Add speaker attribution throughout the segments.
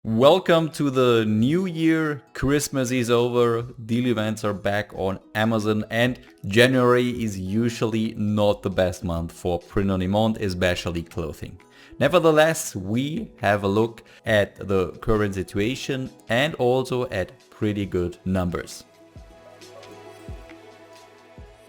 Speaker 1: Welcome to the new year. Christmas is over, deal events are back on Amazon, and January is usually not the best month for print-on-demand, especially clothing. Nevertheless, we have a look at the current situation and also at pretty good numbers.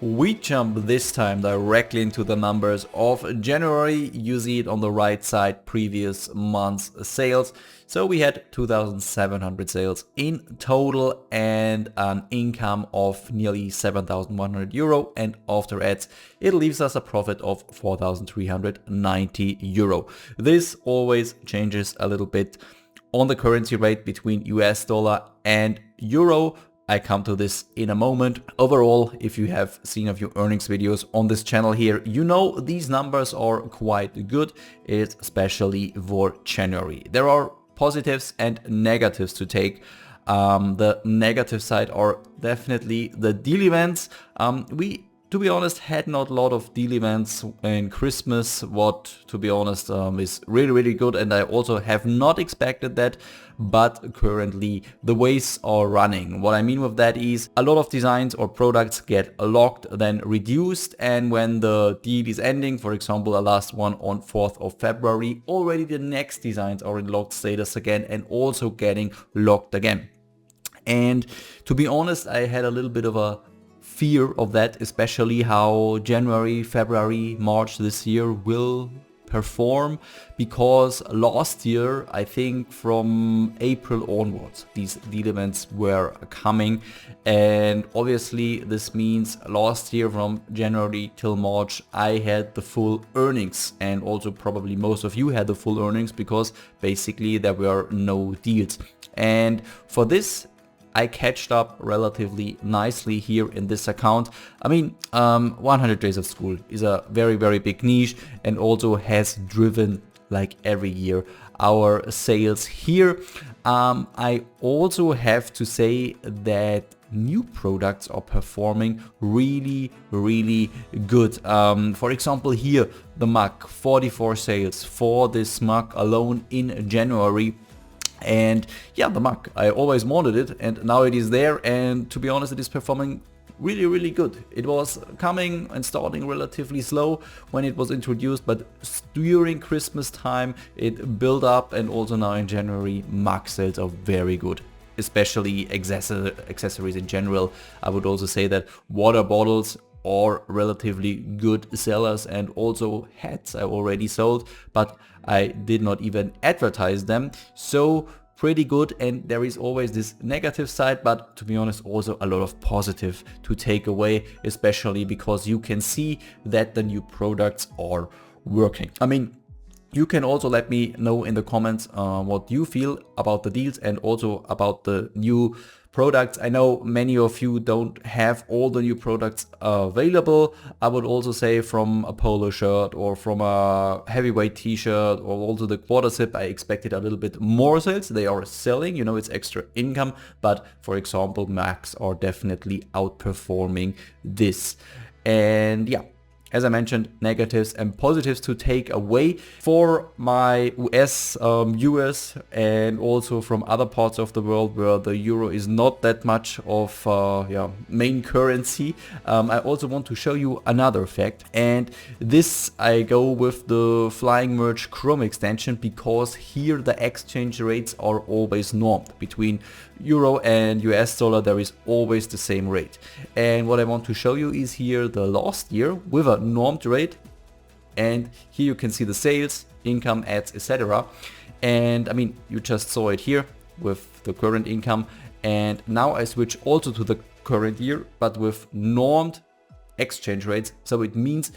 Speaker 1: We jump this time directly into the numbers of January. You see it on the right side, previous month's sales. So we had 2,700 sales in total and an income of nearly 7,100 euro. And after ads, it leaves us a profit of 4,390 euro. This always changes a little bit on the currency rate between US dollar and euro. I come to this in a moment. Overall, if you have seen a few earnings videos on this channel here, you know these numbers are quite good, especially for January. There are positives and negatives to take. The negative side are definitely the deal events. To be honest, had not a lot of deal events in Christmas, what to be honest is really good, and I also have not expected that, but currently the ways are running. What I mean with that is a lot of designs or products get locked, then reduced, and when the deal is ending, for example the last one on 4th of February, already the next designs are in locked status again and also getting locked again. And to be honest, I had a little bit of a fear of that, especially how January, February, March this year will perform, because last year, I think from April onwards, these deal events were coming, and obviously this means last year from January till March I had the full earnings, and also probably most of you had the full earnings because basically there were no deals. And for this I catched up relatively nicely here in this account. I mean, 100 Days of School is a very big niche and also has driven, like every year, our sales here. I also have to say that new products are performing really good. For example, here the mug, 44 sales for this mug alone in January. And yeah, the mug, I always wanted it and now it is there, and to be honest it is performing really good. It was coming and starting relatively slow when it was introduced, but during Christmas time it built up, and also now in January mug sales are very good, especially accessories in general. I would also say that water bottles are relatively good sellers, and also hats I already sold, but I did not even advertise them, so pretty good. And there is always this negative side, but to be honest also a lot of positive to take away, especially because you can see that the new products are working. I mean, you can also let me know in the comments what you feel about the deals and also about the new products. I know many of you don't have all the new products available. I would also say from a polo shirt or from a heavyweight t-shirt or also the quarter zip, I expected a little bit more sales. They are selling, you know, it's extra income, but for example, Macs are definitely outperforming this. And yeah, as I mentioned, negatives and positives to take away. For my US and also from other parts of the world where the euro is not that much of main currency, I also want to show you another fact, and this I go with the Flying Merge Chrome extension, because here the exchange rates are always normed. Between euro and US dollar there is always the same rate, and what I want to show you is here the last year with a normed rate, and here you can see the sales, income, ads, etc. And I mean, you just saw it here with the current income, and now I switch also to the current year but with normed exchange rates. So it means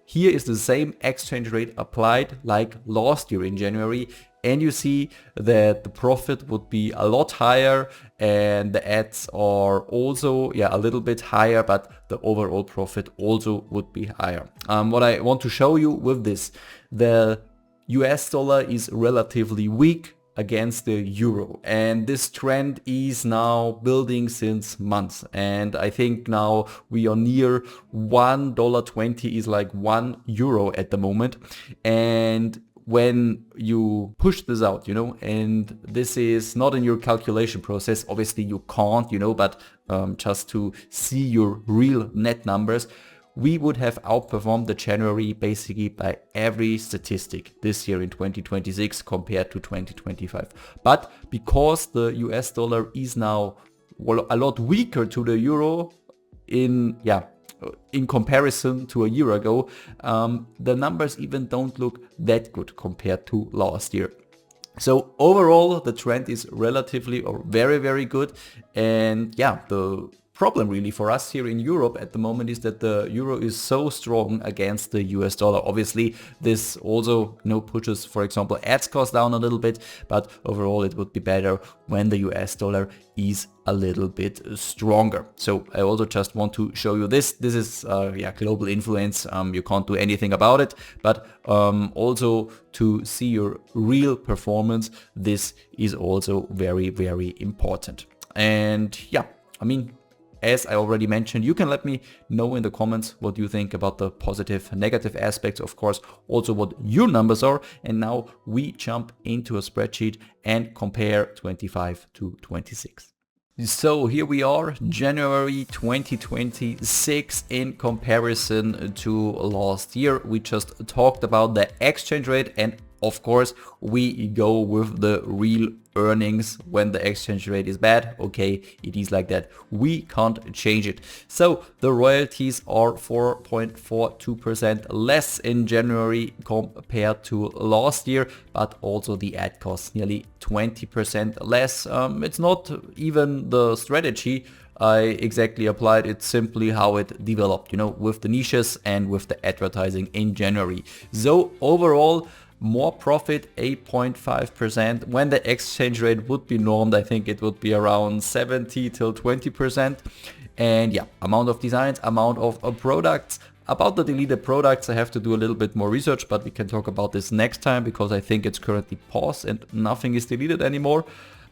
Speaker 1: here is the same exchange rate applied like last year in January, and you see that the profit would be a lot higher and the ads are also a little bit higher, but the overall profit also would be higher. What I want to show you with this, the US dollar is relatively weak against the euro, and this trend is now building since months, and I think now we are near $1.20 is like €1 at the moment. And when you push this out, and this is not in your calculation process, obviously you can't, but just to see your real net numbers, we would have outperformed the January basically by every statistic this year in 2026 compared to 2025. But because the US dollar is now a lot weaker to the euro in comparison to a year ago, the numbers even don't look that good compared to last year. So overall, the trend is relatively or very, very good. And yeah, the problem really for us here in Europe at the moment is that the euro is so strong against the US dollar. Obviously, this also pushes, for example, ads cost down a little bit, but overall it would be better when the US dollar is a little bit stronger. So I also just want to show you this. This is global influence. You can't do anything about it, but also to see your real performance, this is also very, very important. And yeah, I mean, as I already mentioned, you can let me know in the comments what you think about the positive, negative aspects, of course, also what your numbers are. And now we jump into a spreadsheet and compare 25 to 26. So here we are, January 2026 in comparison to last year. We just talked about the exchange rate, and of course we go with the real earnings. When the exchange rate is bad, okay, it is like that. We can't change it. So the royalties are 4.42% less in January compared to last year, but also the ad costs nearly 20% less. It's not even the strategy I exactly applied, it's simply how it developed, with the niches and with the advertising in January. So overall, more profit, 8.5%. When the exchange rate would be normed, I think it would be around 70 till 20%. And yeah, amount of designs, amount of products. About the deleted products, I have to do a little bit more research, but we can talk about this next time because I think it's currently paused and nothing is deleted anymore.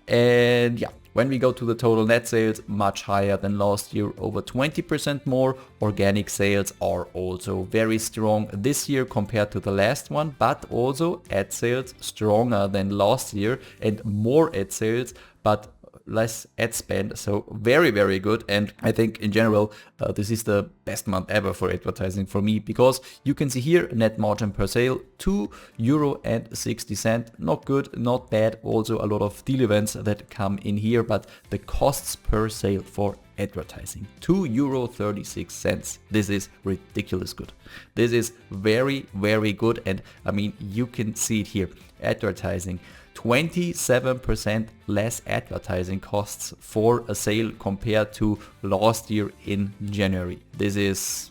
Speaker 1: And yeah, when we go to the total net sales, much higher than last year, over 20% more. Organic sales are also very strong this year compared to the last one, but also ad sales stronger than last year and more ad sales, but less ad spend. So very, very good. And I think in general, this is the best month ever for advertising for me, because you can see here net margin per sale, €2.60. Not good, not bad. Also a lot of deal events that come in here, but the costs per sale for advertising, €2.36. This is ridiculous good. This is very, very good. And I mean, you can see it here. Advertising, 27% less advertising costs for a sale compared to last year in January. This is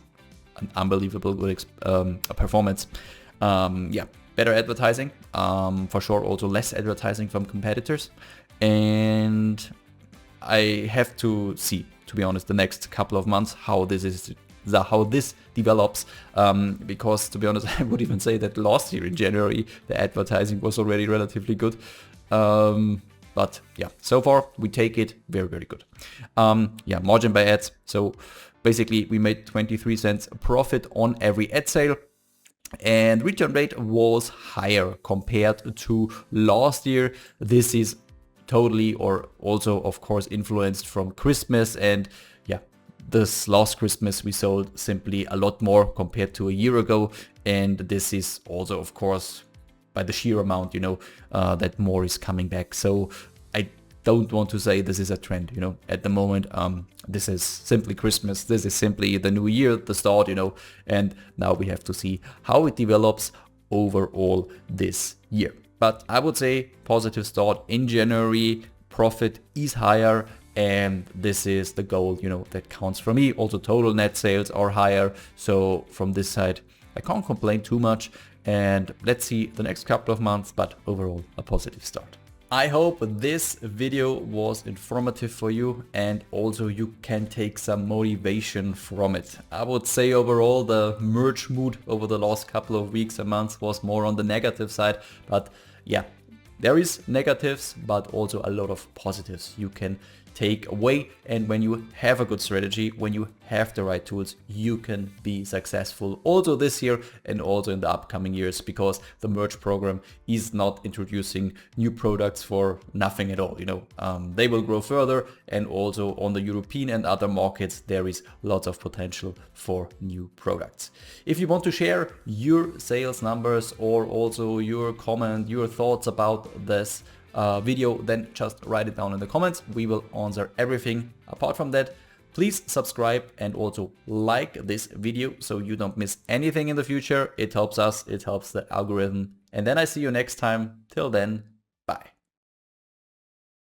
Speaker 1: an unbelievable good performance. Better advertising, for sure. Also less advertising from competitors. And I have to see, to be honest, the next couple of months how this develops, because to be honest, I would even say that last year in January the advertising was already relatively good, but yeah, so far we take it very, very good. Margin by ads, so basically we made 23 cents profit on every ad sale, and return rate was higher compared to last year. This is totally, or also of course, influenced from Christmas. And this last Christmas we sold simply a lot more compared to a year ago, and this is also of course by the sheer amount, that more is coming back. So I don't want to say this is a trend, at the moment. This is simply Christmas, this is simply the new year, the start, and now we have to see how it develops overall this year. But I would say positive start in January, profit is higher, and this is the goal, that counts for me. Also total net sales are higher. So from this side, I can't complain too much. And let's see the next couple of months, but overall a positive start. I hope this video was informative for you, and also you can take some motivation from it. I would say overall the merge mood over the last couple of weeks and months was more on the negative side, but yeah, there is negatives, but also a lot of positives you can take away. And when you have a good strategy, when you have the right tools, you can be successful also this year and also in the upcoming years, because the merge program is not introducing new products for nothing at all. They will grow further, and also on the European and other markets there is lots of potential for new products. If you want to share your sales numbers or also your comment, your thoughts about this video, then just write it down in the comments. We will answer everything. Apart from that, please subscribe and also like this video so you don't miss anything in the future. It helps us, it helps the algorithm. And then I see you next time. Till then,